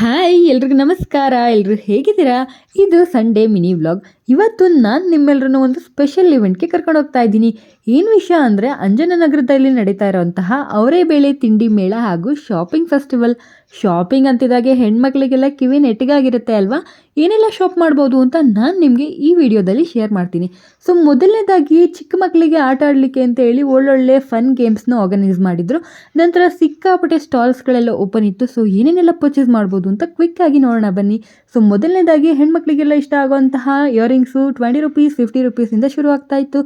Hi ಎಲ್ರಿಗೂ ನಮಸ್ಕಾರ. ಎಲ್ಲರೂ ಹೇಗಿದ್ದೀರಾ? ಇದು ಸಂಡೇ ಮಿನಿ ವ್ಲಾಗ್. ಇವತ್ತು ನಾನು ನಿಮ್ಮೆಲ್ಲರನ್ನು ಒಂದು ಸ್ಪೆಷಲ್ ಇವೆಂಟ್ಗೆ ಕರ್ಕೊಂಡು ಹೋಗ್ತಾ ಇದ್ದೀನಿ. ಏನು ವಿಷಯ ಅಂದರೆ ಅಂಜನನಗರದಲ್ಲಿ ನಡೀತಾ ಇರೋಂತಹ ಅವರೆಬೇಳೆ ತಿಂಡಿ ಮೇಳ ಹಾಗೂ ಶಾಪಿಂಗ್ ಫೆಸ್ಟಿವಲ್. ಶಾಪಿಂಗ್ ಅಂತಿದ್ದಾಗೆ ಹೆಣ್ಮಕ್ಳಿಗೆಲ್ಲ ಕಿವಿ ನೆಟ್ಟಿಗಾಗಿರುತ್ತೆ ಅಲ್ವಾ? ಏನೆಲ್ಲ ಶಾಪ್ ಮಾಡ್ಬೋದು ಅಂತ ನಾನು ನಿಮಗೆ ಈ ವಿಡಿಯೋದಲ್ಲಿ ಶೇರ್ ಮಾಡ್ತೀನಿ. ಸೊ ಮೊದಲನೇದಾಗಿ ಚಿಕ್ಕ ಮಕ್ಕಳಿಗೆ ಆಟ ಆಡಲಿಕ್ಕೆ ಅಂತ ಹೇಳಿ ಒಳ್ಳೊಳ್ಳೆ ಫನ್ ಗೇಮ್ಸ್ನ ಆರ್ಗನೈಸ್ ಮಾಡಿದರು. ನಂತರ ಸಿಕ್ಕಾಪಟ್ಟೆ ಸ್ಟಾಲ್ಸ್ಗಳೆಲ್ಲ ಓಪನ್ ಇತ್ತು. ಸೊ ಏನೇನೆಲ್ಲ ಪರ್ಚೇಸ್ ಮಾಡ್ಬೋದು ಅಂತ ಕ್ವಿಕ್ಕಾಗಿ ನೋಡೋಣ ಬನ್ನಿ. ಸೊ ಮೊದಲನೇದಾಗಿ ಹೆಣ್ಮಕ್ಳಿಗೆಲ್ಲ ಇಷ್ಟ ಆಗುವಂತಹ ಇಯರಿಂಗ್ಸು 20 ರುಪೀಸ್ 50 ರುಪೀಸಿಂದ ಶುರು ಆಗ್ತಾ ಇತ್ತು.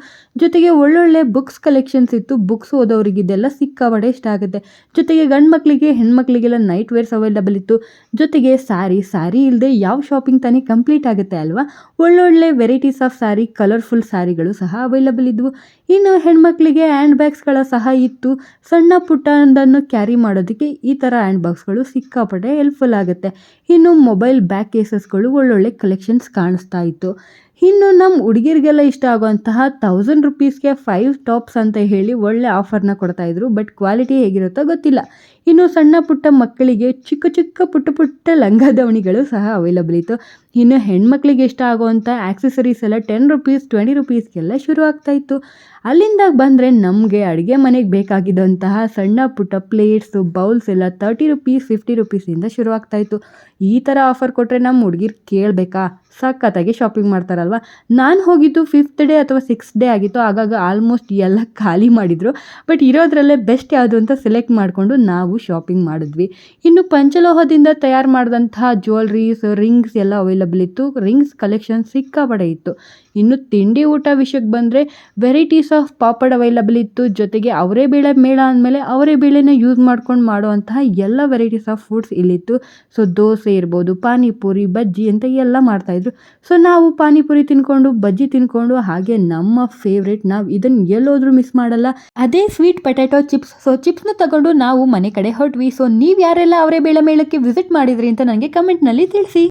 ಜೊತೆಗೆ ಒಳ್ಳೊಳ್ಳೆ ಬುಕ್ಸ್ ಕಲೆಕ್ಷನ್ಸ್ ಇತ್ತು. ಬುಕ್ಸ್ ಓದೋರಿಗೆ ಇದೆಲ್ಲ ಸಿಕ್ಕಾಪಟ್ಟೆ ಇಷ್ಟ ಆಗುತ್ತೆ. ಜೊತೆಗೆ ಗಂಡು ಮಕ್ಕಳಿಗೆ ಹೆಣ್ಮಕ್ಳಿಗೆಲ್ಲ ನೈಟ್ ವೇರ್ಸ್ ಅವೈಲಬಲ್ ಇತ್ತು. ಜೊತೆಗೆ ಸ್ಯಾರಿ ಇಲ್ಲದೆ ಯಾವ ಶಾಪಿಂಗ್ ತಾನೇ ಕಂಪ್ಲೀಟ್ ಆಗುತ್ತೆ ಅಲ್ವಾ? ಒಳ್ಳೊಳ್ಳೆ ವೆರೈಟೀಸ್ ಆಫ್ ಸ್ಯಾರಿ, ಕಲರ್ಫುಲ್ ಸ್ಯಾರಿಗಳು ಸಹ ಅವೈಲಬಲ್ ಇದ್ವು. ಇನ್ನು ಹೆಣ್ಮಕ್ಳಿಗೆ ಹ್ಯಾಂಡ್ ಬ್ಯಾಗ್ಸ್ಗಳ ಸಹ ಇತ್ತು. ಸಣ್ಣ ಪುಟ್ಟದನ್ನು ಕ್ಯಾರಿ ಮಾಡೋದಕ್ಕೆ ಈ ಥರ ಹ್ಯಾಂಡ್ ಬ್ಯಾಗ್ಸ್ಗಳು ಸಿಕ್ಕಾಪಟ್ಟೆ ಹೆಲ್ಪ್ಫುಲ್ ಆಗುತ್ತೆ. ಇನ್ನು ಮೊಬೈಲ್ ಬ್ಯಾಗ್ ಕೇಸಸ್ಗಳು ಒಳ್ಳೊಳ್ಳೆ ಕಲೆಕ್ಷನ್ಸ್ ಕಾಣಿಸ್ತಾ ಇತ್ತು. ಇನ್ನು ನಮ್ಮ ಹುಡುಗಿರಿಗೆಲ್ಲ ಇಷ್ಟ ಆಗುವಂತಹ 1000 ರುಪೀಸ್ಗೆ 5 ಟಾಪ್ಸ್ ಅಂತ ಹೇಳಿ ಒಳ್ಳೆ ಆಫರ್ನ ಕೊಡ್ತಾಯಿದ್ರು. ಬಟ್ ಕ್ವಾಲಿಟಿ ಹೇಗಿರುತ್ತೋ ಗೊತ್ತಿಲ್ಲ. ಇನ್ನು ಸಣ್ಣ ಪುಟ್ಟ ಮಕ್ಕಳಿಗೆ ಚಿಕ್ಕ ಪುಟ್ಟ ಲಂಗ ದಾವಣಿಗಳು ಸಹ ಅವೈಲಬಲ್ ಇತ್ತು. ಇನ್ನು ಹೆಣ್ಮಕ್ಳಿಗೆ ಇಷ್ಟ ಆಗುವಂಥ ಆಕ್ಸೆಸರೀಸ್ ಎಲ್ಲ 10 ರುಪೀಸ್ 20 ರುಪೀಸ್ಗೆಲ್ಲ ಶುರು ಆಗ್ತಾಯಿತ್ತು. ಅಲ್ಲಿಂದ ಬಂದರೆ ನಮಗೆ ಅಡುಗೆ ಮನೆಗೆ ಬೇಕಾಗಿದ್ದಂತಹ ಸಣ್ಣ ಪುಟ್ಟ ಪ್ಲೇಟ್ಸು, ಬೌಲ್ಸ್ ಎಲ್ಲ 30 ರುಪೀಸ್ 50 ರುಪೀಸಿಂದ ಶುರು ಆಗ್ತಾಯಿತ್ತು. ಈ ಥರ ಆಫರ್ ಕೊಟ್ಟರೆ ನಮ್ಮ ಹುಡುಗಿರು ಕೇಳಬೇಕಾ? ಸಖತ್ತಾಗಿ ಶಾಪಿಂಗ್ ಮಾಡ್ತಾರಲ್ವ. ನಾನು ಹೋಗಿದ್ದು 5th ಡೇ ಅಥವಾ 6th ಡೇ ಆಗಿತ್ತು. ಆಗಾಗ ಆಲ್ಮೋಸ್ಟ್ ಎಲ್ಲ ಖಾಲಿ ಮಾಡಿದರು. ಬಟ್ ಇರೋದ್ರಲ್ಲೇ ಬೆಸ್ಟ್ ಯಾವುದು ಅಂತ ಸೆಲೆಕ್ಟ್ ಮಾಡಿಕೊಂಡು ನಾವು ಶಾಪಿಂಗ್ ಮಾಡಿದ್ವಿ. ಇನ್ನು ಪಂಚಲೋಹದಿಂದ ತಯಾರು ಮಾಡಿದಂತಹ ಜ್ಯುವೆಲ್ರೀಸ್, ರಿಂಗ್ಸ್ ಎಲ್ಲ ಅವೈಲಬಲ್ ಇತ್ತು. ರಿಂಗ್ಸ್ ಕಲೆಕ್ಷನ್ ಸಿಕ್ಕಾಪಟ್ಟೆ ಇತ್ತು. ಇನ್ನು ತಿಂಡಿ ಊಟ ವಿಷಯಕ್ಕೆ ಬಂದರೆ ವೆರೈಟೀಸ್ ಆಫ್ ಪಾಪಡ್ ಅವೈಲಬಲ್ ಇತ್ತು. ಜೊತೆಗೆ ಅವರೆಬೇಳೆ ಮೇಳ ಅಂದಮೇಲೆ ಅವರೆಬೇಳೆನ ಯೂಸ್ ಮಾಡ್ಕೊಂಡು ಮಾಡುವಂತಹ ಎಲ್ಲ ವೆರೈಟೀಸ್ ಆಫ್ ಫುಡ್ಸ್ ಇಲ್ಲಿತ್ತು. ಸೊ ದೋಸೆ ಇರ್ಬೋದು, ಪಾನಿಪುರಿ, ಬಜ್ಜಿ ಅಂತ ಎಲ್ಲ ಮಾಡ್ತಾಯಿದ್ರು. ಸೊ ನಾವು ಪಾನಿಪುರಿ ತಿನ್ಕೊಂಡು, ಬಜ್ಜಿ ತಿನ್ಕೊಂಡು, ಹಾಗೆ ನಮ್ಮ ಫೇವ್ರೇಟ್, ನಾವು ಇದನ್ನು ಎಲ್ಲೋದ್ರೂ ಮಿಸ್ ಮಾಡಲ್ಲ, ಅದೇ ಸ್ವೀಟ್ ಪೊಟ್ಯಾಟೊ ಚಿಪ್ಸ್. ಸೊ ಚಿಪ್ಸ್ನ ತಗೊಂಡು ನಾವು ಮನೆ ಕಡೆ ಹೊರಟ್ವಿ. ಸೊ ನೀವು ಯಾರೆಲ್ಲ ಅವರೆಬೇಳೆ ಮೇಳಕ್ಕೆ ವಿಸಿಟ್ ಮಾಡಿದ್ರಿ ಅಂತ ನನಗೆ ಕಮೆಂಟ್ನಲ್ಲಿ ತಿಳಿಸಿ.